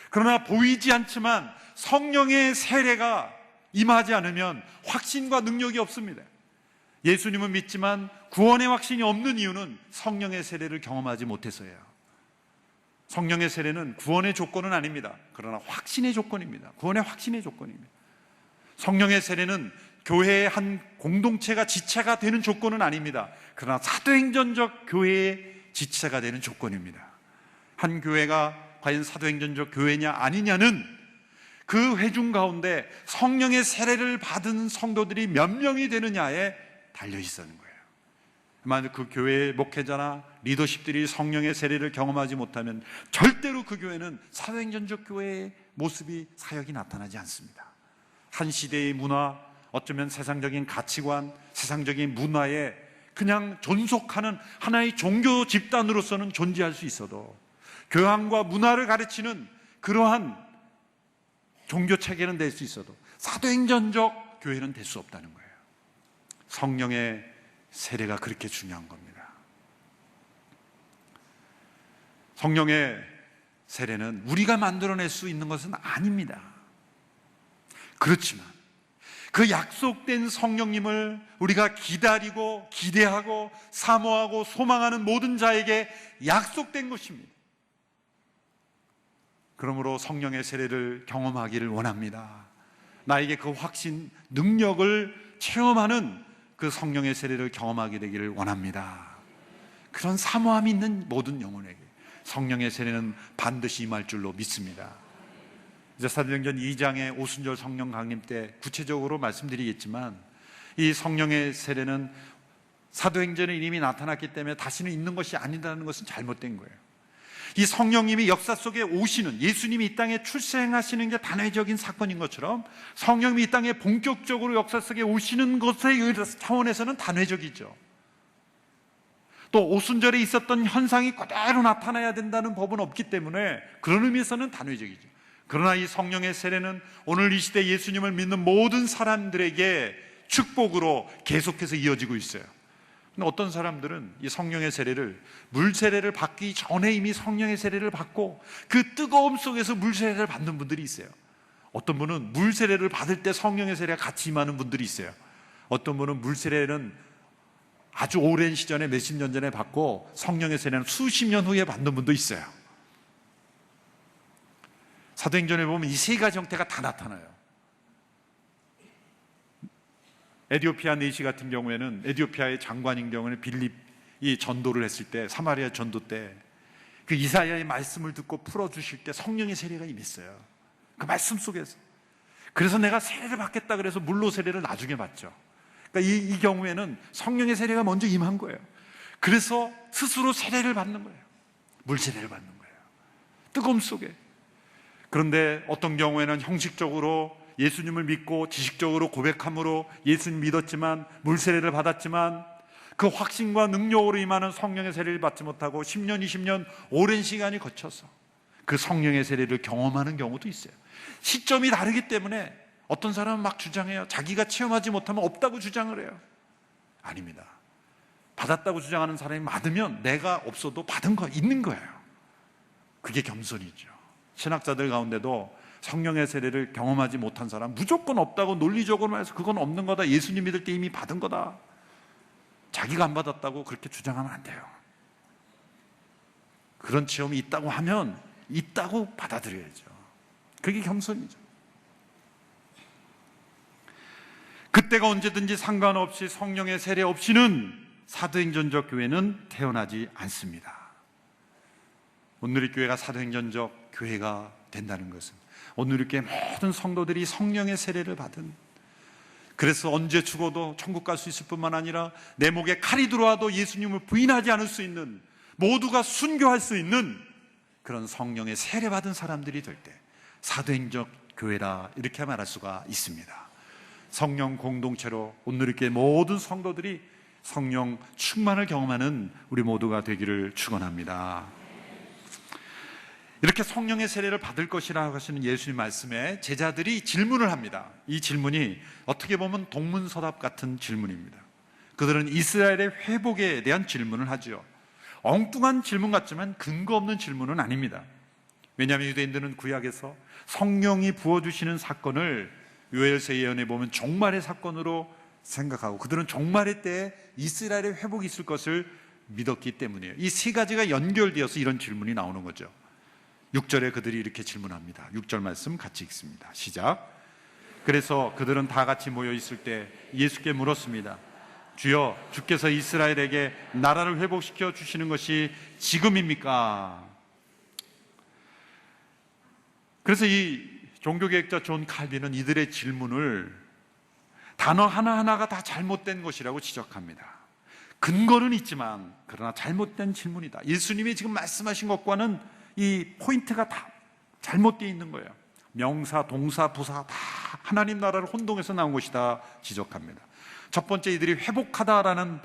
그러나 보이지 않지만 성령의 세례가 임하지 않으면 확신과 능력이 없습니다. 예수님은 믿지만 구원의 확신이 없는 이유는 성령의 세례를 경험하지 못해서예요. 성령의 세례는 구원의 조건은 아닙니다. 그러나 확신의 조건입니다. 구원의 확신의 조건입니다. 성령의 세례는 교회의 한 공동체가 지체가 되는 조건은 아닙니다. 그러나 사도행전적 교회의 지체가 되는 조건입니다. 한 교회가 과연 사도행전적 교회냐 아니냐는 그 회중 가운데 성령의 세례를 받은 성도들이 몇 명이 되느냐에 달려 있었는 거예요. 만약 그 교회의 목회자나 리더십들이 성령의 세례를 경험하지 못하면 절대로 그 교회는 사도행전적 교회의 모습이, 사역이 나타나지 않습니다. 한 시대의 문화, 어쩌면 세상적인 가치관, 세상적인 문화에 그냥 존속하는 하나의 종교 집단으로서는 존재할 수 있어도 교양과 문화를 가르치는 그러한 종교 체계는 될 수 있어도 사도행전적 교회는 될 수 없다는 거예요. 성령의 세례가 그렇게 중요한 겁니다. 성령의 세례는 우리가 만들어낼 수 있는 것은 아닙니다. 그렇지만 그 약속된 성령님을 우리가 기다리고 기대하고 사모하고 소망하는 모든 자에게 약속된 것입니다. 그러므로 성령의 세례를 경험하기를 원합니다. 나에게 그 확신, 능력을 체험하는 그 성령의 세례를 경험하게 되기를 원합니다. 그런 사모함이 있는 모든 영혼에게 성령의 세례는 반드시 임할 줄로 믿습니다. 이제 사도행전 2장의 오순절 성령 강림 때 구체적으로 말씀드리겠지만 이 성령의 세례는 사도행전에 이미 나타났기 때문에 다시는 있는 것이 아니라는 것은 잘못된 거예요. 이 성령님이 역사 속에 오시는, 예수님이 이 땅에 출생하시는 게 단회적인 사건인 것처럼 성령님이 이 땅에 본격적으로 역사 속에 오시는 것의 차원에서는 단회적이죠. 또 오순절에 있었던 현상이 그대로 나타나야 된다는 법은 없기 때문에 그런 의미에서는 단회적이죠. 그러나 이 성령의 세례는 오늘 이 시대 예수님을 믿는 모든 사람들에게 축복으로 계속해서 이어지고 있어요. 근데 어떤 사람들은 이 성령의 세례를, 물 세례를 받기 전에 이미 성령의 세례를 받고 그 뜨거움 속에서 물 세례를 받는 분들이 있어요. 어떤 분은 물 세례를 받을 때 성령의 세례가 같이 임하는 분들이 있어요. 어떤 분은 물 세례는 아주 오랜 시전에 몇십 년 전에 받고 성령의 세례는 수십 년 후에 받는 분도 있어요. 사도행전에 보면 이 세 가지 형태가 다 나타나요. 에디오피아 내시 같은 경우에는, 에디오피아의 장관인 경우는 빌립이 전도를 했을 때, 사마리아 전도 때 그 이사야의 말씀을 듣고 풀어주실 때 성령의 세례가 임했어요. 그 말씀 속에서. 그래서 내가 세례를 받겠다 그래서 물로 세례를 나중에 받죠. 그러니까 이 경우에는 성령의 세례가 먼저 임한 거예요. 그래서 스스로 세례를 받는 거예요. 물 세례를 받는 거예요. 뜨거움 속에. 그런데 어떤 경우에는 형식적으로 예수님을 믿고 지식적으로 고백함으로 예수님 믿었지만, 물 세례를 받았지만 그 확신과 능력으로 임하는 성령의 세례를 받지 못하고 10년, 20년 오랜 시간이 거쳐서 그 성령의 세례를 경험하는 경우도 있어요. 시점이 다르기 때문에 어떤 사람은 막 주장해요. 자기가 체험하지 못하면 없다고 주장을 해요. 아닙니다. 받았다고 주장하는 사람이 많으면 내가 없어도 받은 거 있는 거예요. 그게 겸손이죠. 신학자들 가운데도 성령의 세례를 경험하지 못한 사람 무조건 없다고 논리적으로 해서 그건 없는 거다, 예수님 믿을 때 이미 받은 거다, 자기가 안 받았다고 그렇게 주장하면 안 돼요. 그런 체험이 있다고 하면 있다고 받아들여야죠. 그게 겸손이죠. 그때가 언제든지 상관없이 성령의 세례 없이는 사도행전적 교회는 태어나지 않습니다. 오늘의 교회가 사도행전적 교회가 된다는 것은 오늘의 교회 모든 성도들이 성령의 세례를 받은, 그래서 언제 죽어도 천국 갈 수 있을 뿐만 아니라 내 목에 칼이 들어와도 예수님을 부인하지 않을 수 있는, 모두가 순교할 수 있는 그런 성령의 세례 받은 사람들이 될 때 사도행전 교회라 이렇게 말할 수가 있습니다. 성령 공동체로 오늘의 교회 모든 성도들이 성령 충만을 경험하는 우리 모두가 되기를 축원합니다. 이렇게 성령의 세례를 받을 것이라고 하시는 예수님 말씀에 제자들이 질문을 합니다. 이 질문이 어떻게 보면 동문서답 같은 질문입니다. 그들은 이스라엘의 회복에 대한 질문을 하죠. 엉뚱한 질문 같지만 근거 없는 질문은 아닙니다. 왜냐하면 유대인들은 구약에서 성령이 부어주시는 사건을 요엘서 예언에 보면 종말의 사건으로 생각하고, 그들은 종말의 때에 이스라엘의 회복이 있을 것을 믿었기 때문이에요. 이 세 가지가 연결되어서 이런 질문이 나오는 거죠. 6절에 그들이 이렇게 질문합니다. 6절 말씀 같이 읽습니다. 시작. 그래서 그들은 다 같이 모여 있을 때 예수께 물었습니다. 주여, 주께서 이스라엘에게 나라를 회복시켜 주시는 것이 지금입니까? 그래서 이 종교개혁자 존 칼빈은 이들의 질문을 단어 하나하나가 다 잘못된 것이라고 지적합니다. 근거는 있지만 그러나 잘못된 질문이다. 예수님이 지금 말씀하신 것과는 이 포인트가 다 잘못되어 있는 거예요. 명사, 동사, 부사 다 하나님 나라를 혼동해서 나온 것이다 지적합니다. 첫 번째, 이들이 회복하다라는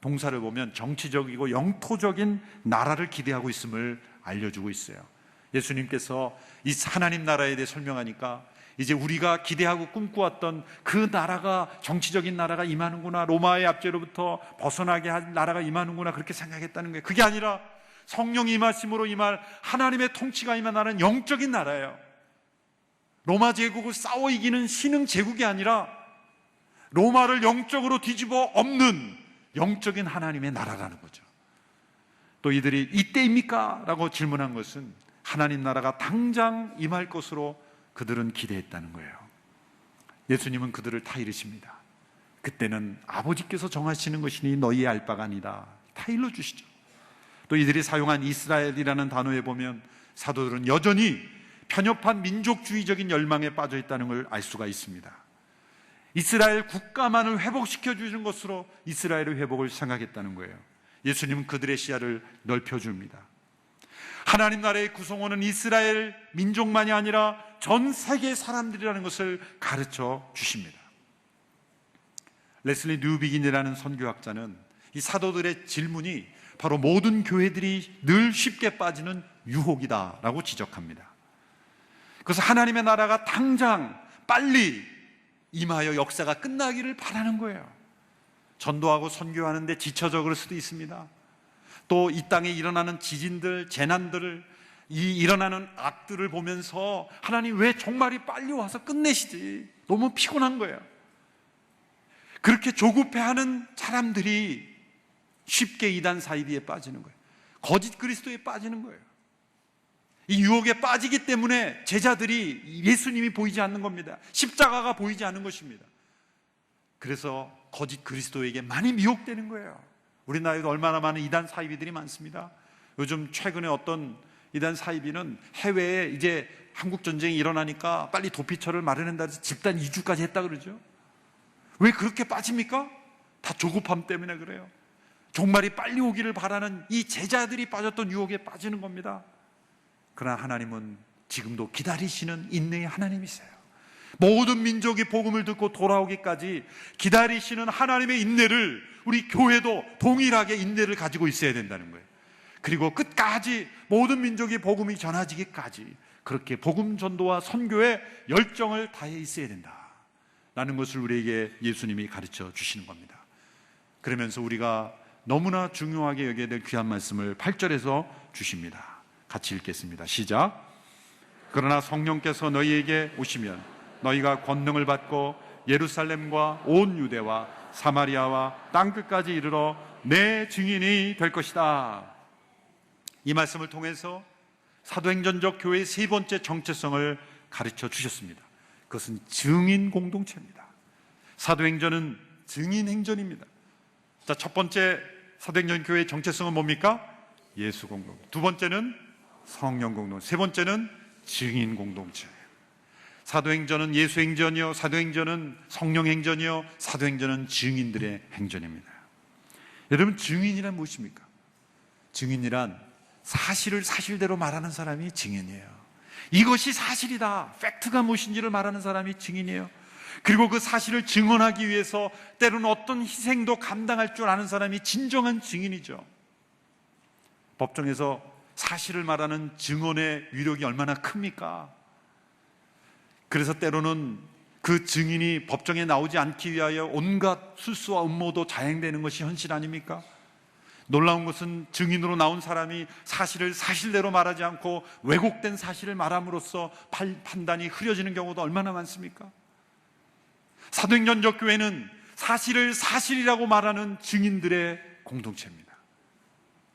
동사를 보면 정치적이고 영토적인 나라를 기대하고 있음을 알려주고 있어요. 예수님께서 이 하나님 나라에 대해 설명하니까 이제 우리가 기대하고 꿈꾸었던 그 나라가, 정치적인 나라가 임하는구나, 로마의 압제로부터 벗어나게 할 나라가 임하는구나, 그렇게 생각했다는 거예요. 그게 아니라 성령이 임하심으로 임할 하나님의 통치가 임하는 영적인 나라예요. 로마 제국을 싸워 이기는 신흥 제국이 아니라 로마를 영적으로 뒤집어 엎는 영적인 하나님의 나라라는 거죠. 또 이들이 이때입니까? 라고 질문한 것은 하나님 나라가 당장 임할 것으로 그들은 기대했다는 거예요. 예수님은 그들을 다 이르십니다. 그때는 아버지께서 정하시는 것이니 너희의 알 바가 아니다, 다 일러주시죠. 또 이들이 사용한 이스라엘이라는 단어에 보면 사도들은 여전히 편협한 민족주의적인 열망에 빠져 있다는 걸 알 수가 있습니다. 이스라엘 국가만을 회복시켜 주는 것으로 이스라엘의 회복을 생각했다는 거예요. 예수님은 그들의 시야를 넓혀줍니다. 하나님 나라의 구성원은 이스라엘 민족만이 아니라 전 세계 사람들이라는 것을 가르쳐 주십니다. 레슬리 뉴비긴이라는 선교학자는 이 사도들의 질문이 바로 모든 교회들이 늘 쉽게 빠지는 유혹이다라고 지적합니다. 그래서 하나님의 나라가 당장 빨리 임하여 역사가 끝나기를 바라는 거예요. 전도하고 선교하는데 지쳐져 그럴 수도 있습니다. 또 이 땅에 일어나는 지진들, 재난들을, 이 일어나는 악들을 보면서 하나님 왜 종말이 빨리 와서 끝내시지? 너무 피곤한 거예요. 그렇게 조급해하는 사람들이 쉽게 이단 사이비에 빠지는 거예요. 거짓 그리스도에 빠지는 거예요. 이 유혹에 빠지기 때문에 제자들이 예수님이 보이지 않는 겁니다. 십자가가 보이지 않는 것입니다. 그래서 거짓 그리스도에게 많이 미혹되는 거예요. 우리나라에도 얼마나 많은 이단 사이비들이 많습니다. 요즘 최근에 어떤 이단 사이비는 해외에 이제 한국 전쟁이 일어나니까 빨리 도피처를 마련한다 해서 집단 이주까지 했다 그러죠. 왜 그렇게 빠집니까? 다 조급함 때문에 그래요. 종말이 빨리 오기를 바라는 이 제자들이 빠졌던 유혹에 빠지는 겁니다. 그러나 하나님은 지금도 기다리시는 인내의 하나님이세요. 모든 민족이 복음을 듣고 돌아오기까지 기다리시는 하나님의 인내를 우리 교회도 동일하게 인내를 가지고 있어야 된다는 거예요. 그리고 끝까지 모든 민족이 복음이 전해지기까지 그렇게 복음 전도와 선교에 열정을 다해 있어야 된다라는 것을 우리에게 예수님이 가르쳐 주시는 겁니다. 그러면서 우리가 너무나 중요하게 여겨야 될 귀한 말씀을 8절에서 주십니다. 같이 읽겠습니다. 시작. 그러나 성령께서 너희에게 오시면 너희가 권능을 받고 예루살렘과 온 유대와 사마리아와 땅끝까지 이르러 내 증인이 될 것이다. 이 말씀을 통해서 사도행전적 교회의 세 번째 정체성을 가르쳐 주셨습니다. 그것은 증인 공동체입니다. 사도행전은 증인 행전입니다. 자, 첫 번째 사도행전 교회의 정체성은 뭡니까? 예수 공동체. 두 번째는 성령 공동체. 세 번째는 증인 공동체. 사도행전은 예수 행전이요, 사도행전은 성령 행전이요, 사도행전은 증인들의 행전입니다. 여러분, 증인이란 무엇입니까? 증인이란 사실을 사실대로 말하는 사람이 증인이에요. 이것이 사실이다, 팩트가 무엇인지를 말하는 사람이 증인이에요. 그리고 그 사실을 증언하기 위해서 때로는 어떤 희생도 감당할 줄 아는 사람이 진정한 증인이죠. 법정에서 사실을 말하는 증언의 위력이 얼마나 큽니까? 그래서 때로는 그 증인이 법정에 나오지 않기 위하여 온갖 술수와 음모도 자행되는 것이 현실 아닙니까? 놀라운 것은 증인으로 나온 사람이 사실을 사실대로 말하지 않고 왜곡된 사실을 말함으로써 판단이 흐려지는 경우도 얼마나 많습니까? 사도행전적 교회는 사실을 사실이라고 말하는 증인들의 공동체입니다.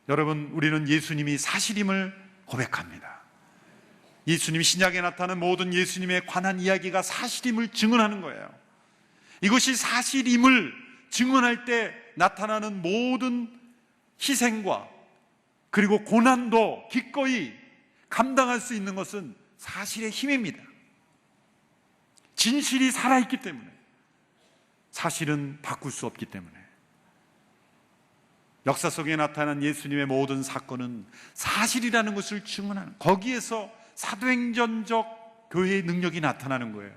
여러분, 우리는 예수님이 사실임을 고백합니다. 예수님 신약에 나타나는 모든 예수님에 관한 이야기가 사실임을 증언하는 거예요. 이것이 사실임을 증언할 때 나타나는 모든 희생과 그리고 고난도 기꺼이 감당할 수 있는 것은 사실의 힘입니다. 진실이 살아있기 때문에, 사실은 바꿀 수 없기 때문에. 역사 속에 나타난 예수님의 모든 사건은 사실이라는 것을 증언하는, 거기에서 사도행전적 교회의 능력이 나타나는 거예요.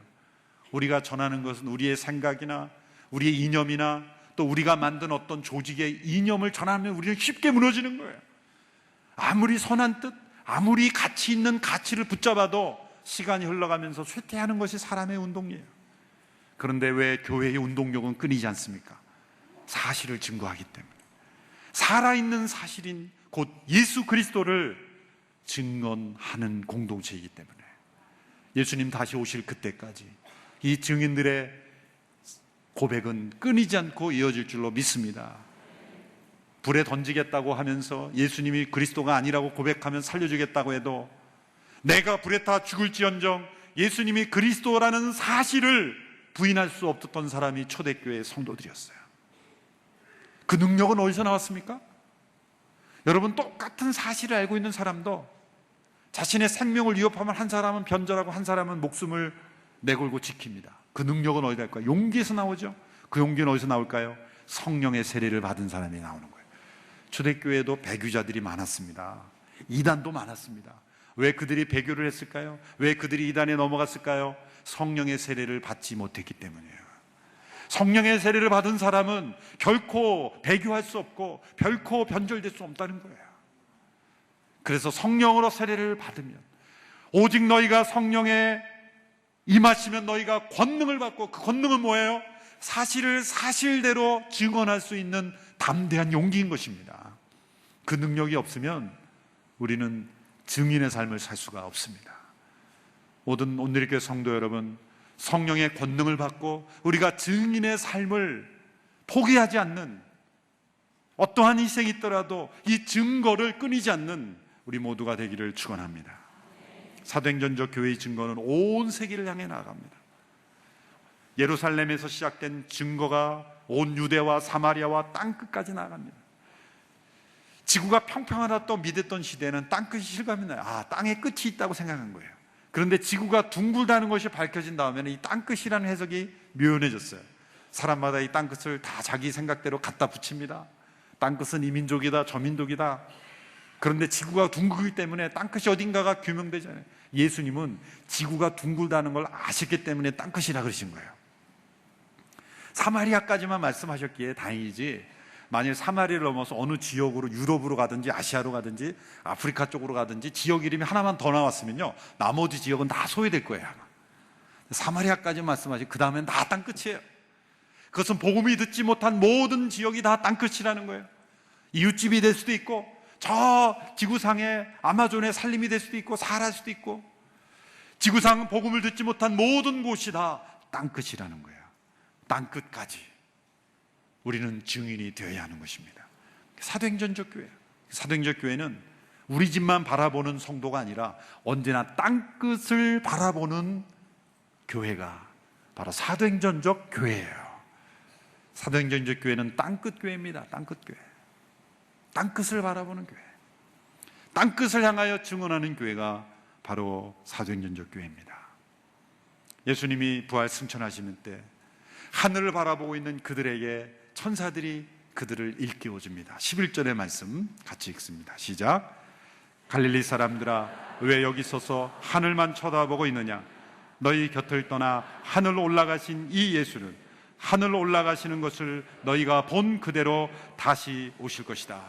우리가 전하는 것은 우리의 생각이나 우리의 이념이나 또 우리가 만든 어떤 조직의 이념을 전하면 우리는 쉽게 무너지는 거예요. 아무리 선한 뜻, 아무리 가치 있는 가치를 붙잡아도 시간이 흘러가면서 쇠퇴하는 것이 사람의 운동이에요. 그런데 왜 교회의 운동력은 끊이지 않습니까? 사실을 증거하기 때문에. 살아있는 사실인 곧 예수 그리스도를 증언하는 공동체이기 때문에 예수님 다시 오실 그때까지 이 증인들의 고백은 끊이지 않고 이어질 줄로 믿습니다. 불에 던지겠다고 하면서 예수님이 그리스도가 아니라고 고백하면 살려주겠다고 해도 내가 불에 타 죽을지언정 예수님이 그리스도라는 사실을 부인할 수 없었던 사람이 초대교회의 성도들이었어요. 그 능력은 어디서 나왔습니까? 여러분, 똑같은 사실을 알고 있는 사람도 자신의 생명을 위협하면 한 사람은 변절하고 한 사람은 목숨을 내걸고 지킵니다. 그 능력은 어디서 날까요? 용기에서 나오죠. 그 용기는 어디서 나올까요? 성령의 세례를 받은 사람이 나오는 거예요. 초대교회에도 배교자들이 많았습니다. 이단도 많았습니다. 왜 그들이 배교를 했을까요? 왜 그들이 이단에 넘어갔을까요? 성령의 세례를 받지 못했기 때문이에요. 성령의 세례를 받은 사람은 결코 배교할 수 없고 결코 변절될 수 없다는 거예요. 그래서 성령으로 세례를 받으면, 오직 너희가 성령에 임하시면 너희가 권능을 받고, 그 권능은 뭐예요? 사실을 사실대로 증언할 수 있는 담대한 용기인 것입니다. 그 능력이 없으면 우리는 증인의 삶을 살 수가 없습니다. 모든 온누리교회 성도 여러분, 성령의 권능을 받고 우리가 증인의 삶을 포기하지 않는, 어떠한 희생이 있더라도 이 증거를 끊이지 않는 우리 모두가 되기를 축원합니다. 사도행전적 교회의 증거는 온 세계를 향해 나아갑니다. 예루살렘에서 시작된 증거가 온 유대와 사마리아와 땅끝까지 나아갑니다. 지구가 평평하다 또 믿었던 시대는 땅끝이 실감이 나요. 땅에 끝이 있다고 생각한 거예요. 그런데 지구가 둥글다는 것이 밝혀진 다음에는 이 땅끝이라는 해석이 묘연해졌어요. 사람마다 이 땅끝을 다 자기 생각대로 갖다 붙입니다. 땅끝은 이 민족이다, 저 민족이다. 그런데 지구가 둥글기 때문에 땅끝이 어딘가가 규명되잖아요. 예수님은 지구가 둥글다는 걸 아셨기 때문에 땅끝이라 그러신 거예요. 사마리아까지만 말씀하셨기에 다행이지, 만일 사마리아를 넘어서 어느 지역으로, 유럽으로 가든지 아시아로 가든지 아프리카 쪽으로 가든지 지역 이름이 하나만 더 나왔으면요, 나머지 지역은 다 소외될 거예요. 아마. 사마리아까지 말씀하시고 그 다음엔 다 땅끝이에요. 그것은 복음이 듣지 못한 모든 지역이 다 땅끝이라는 거예요. 이웃집이 될 수도 있고, 저 지구상의 아마존의 산림이 될 수도 있고, 사할 수도 있고, 지구상 복음을 듣지 못한 모든 곳이 다 땅끝이라는 거예요. 땅끝까지 우리는 증인이 되어야 하는 것입니다. 사도행전적 교회, 사도행전적 교회는 우리 집만 바라보는 성도가 아니라 언제나 땅끝을 바라보는 교회가 바로 사도행전적 교회예요. 사도행전적 교회는 땅끝 교회입니다. 땅끝 교회, 땅끝을 바라보는 교회, 땅끝을 향하여 증언하는 교회가 바로 사도행전적 교회입니다. 예수님이 부활 승천하시는 때 하늘을 바라보고 있는 그들에게 천사들이 그들을 일깨워줍니다. 11절의 말씀 같이 읽습니다. 시작. 갈릴리 사람들아, 왜 여기 서서 하늘만 쳐다보고 있느냐? 너희 곁을 떠나 하늘로 올라가신 이 예수는 하늘로 올라가시는 것을 너희가 본 그대로 다시 오실 것이다.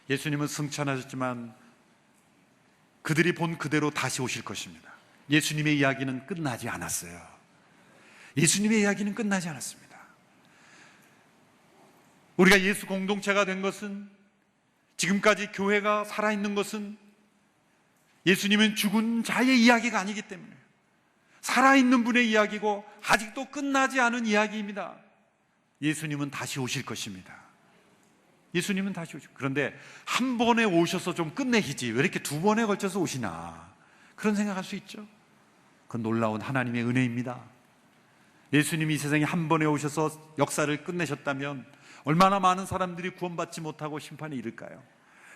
예수님은 승천하셨지만 그들이 본 그대로 다시 오실 것입니다. 예수님의 이야기는 끝나지 않았어요. 예수님의 이야기는 끝나지 않았습니다. 우리가 예수 공동체가 된 것은, 지금까지 교회가 살아있는 것은 예수님은 죽은 자의 이야기가 아니기 때문에 살아있는 분의 이야기고 아직도 끝나지 않은 이야기입니다. 예수님은 다시 오실 것입니다. 예수님은 다시 오실. 그런데 한 번에 오셔서 좀 끝내시지 왜 이렇게 두 번에 걸쳐서 오시나, 그런 생각할 수 있죠. 그건 놀라운 하나님의 은혜입니다. 예수님이 이 세상에 한 번에 오셔서 역사를 끝내셨다면 얼마나 많은 사람들이 구원받지 못하고 심판에 이를까요?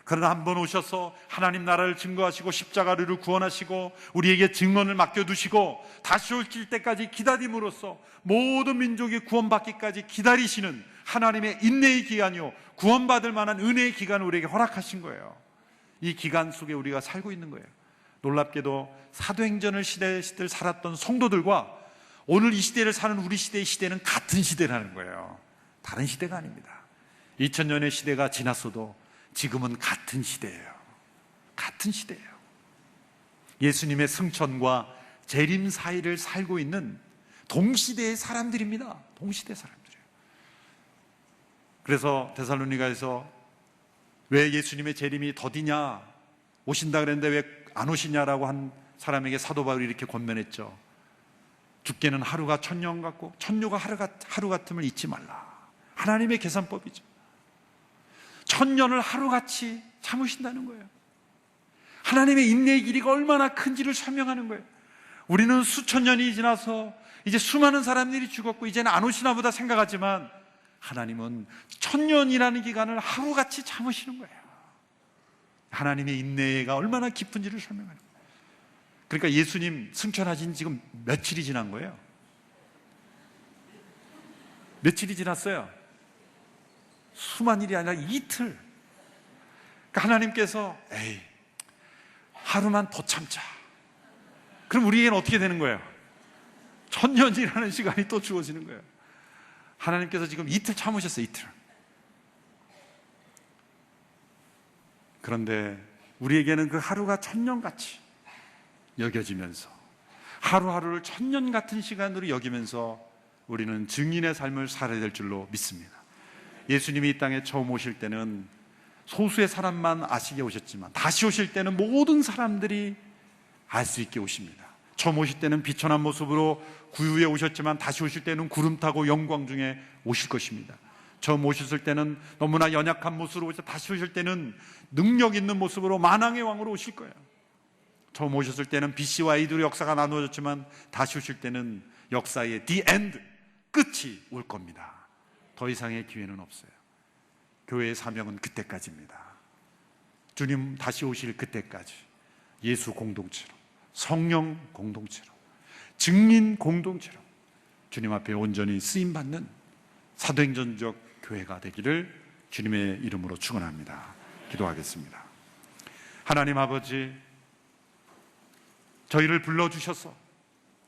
그러나 한 번 오셔서 하나님 나라를 증거하시고 십자가를 구원하시고 우리에게 증언을 맡겨두시고 다시 오실 때까지 기다림으로써 모든 민족이 구원받기까지 기다리시는 하나님의 인내의 기간이요, 구원받을 만한 은혜의 기간을 우리에게 허락하신 거예요. 이 기간 속에 우리가 살고 있는 거예요. 놀랍게도 사도행전을 시대를 살았던 성도들과 오늘 이 시대를 사는 우리 시대의 시대는 같은 시대라는 거예요. 다른 시대가 아닙니다. 2000년의 시대가 지났어도 지금은 같은 시대예요. 같은 시대예요. 예수님의 승천과 재림 사이를 살고 있는 동시대의 사람들입니다. 동시대 사람들이에요. 그래서 데살로니가에서 왜 예수님의 재림이 더디냐, 오신다 그랬는데 왜 안 오시냐라고 한 사람에게 사도 바울이 이렇게 권면했죠. 죽게는 하루가 천년 같고 천류가 하루 같음을 잊지 말라. 하나님의 계산법이죠. 천년을 하루같이 참으신다는 거예요. 하나님의 인내의 길이가 얼마나 큰지를 설명하는 거예요. 우리는 수천 년이 지나서 이제 수많은 사람들이 죽었고 이제는 안 오시나 보다 생각하지만 하나님은 천년이라는 기간을 하루같이 참으시는 거예요. 하나님의 인내가 얼마나 깊은지를 설명하는 거예요. 그러니까 예수님 승천하신 지금 며칠이 지난 거예요? 며칠이 지났어요? 수만 일이 아니라 이틀. 그러니까 하나님께서 에이, 하루만 더 참자. 그럼 우리에게는 어떻게 되는 거예요? 천년이라는 시간이 또 주어지는 거예요. 하나님께서 지금 이틀 참으셨어요, 이틀. 그런데 우리에게는 그 하루가 천년같이 여겨지면서, 하루하루를 천년 같은 시간으로 여기면서 우리는 증인의 삶을 살아야 될 줄로 믿습니다. 예수님이 이 땅에 처음 오실 때는 소수의 사람만 아시게 오셨지만, 다시 오실 때는 모든 사람들이 알 수 있게 오십니다. 처음 오실 때는 비천한 모습으로 구유에 오셨지만, 다시 오실 때는 구름 타고 영광 중에 오실 것입니다. 처음 오셨을 때는 너무나 연약한 모습으로 오셔서, 다시 오실 때는 능력 있는 모습으로 만왕의 왕으로 오실 거예요. 처음 오셨을 때는 BC와 AD로 역사가 나누어졌지만, 다시 오실 때는 역사의 The End, 끝이 올 겁니다. 더 이상의 기회는 없어요. 교회의 사명은 그때까지입니다. 주님 다시 오실 그때까지 예수 공동체로, 성령 공동체로, 증인 공동체로 주님 앞에 온전히 쓰임받는 사도행전적 교회가 되기를 주님의 이름으로 축원합니다. 기도하겠습니다. 하나님 아버지, 저희를 불러주셔서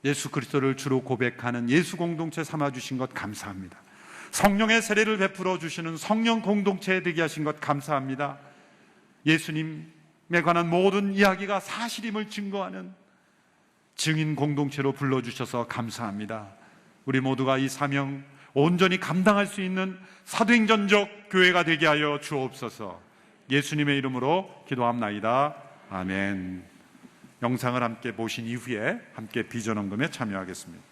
예수 그리스도를 주로 고백하는 예수 공동체 삼아주신 것 감사합니다. 성령의 세례를 베풀어 주시는 성령 공동체 되게 하신 것 감사합니다. 예수님에 관한 모든 이야기가 사실임을 증거하는 증인 공동체로 불러주셔서 감사합니다. 우리 모두가 이 사명 온전히 감당할 수 있는 사도행전적 교회가 되게 하여 주옵소서. 예수님의 이름으로 기도합나이다. 아멘. 영상을 함께 보신 이후에 함께 비전 헌금에 참여하겠습니다.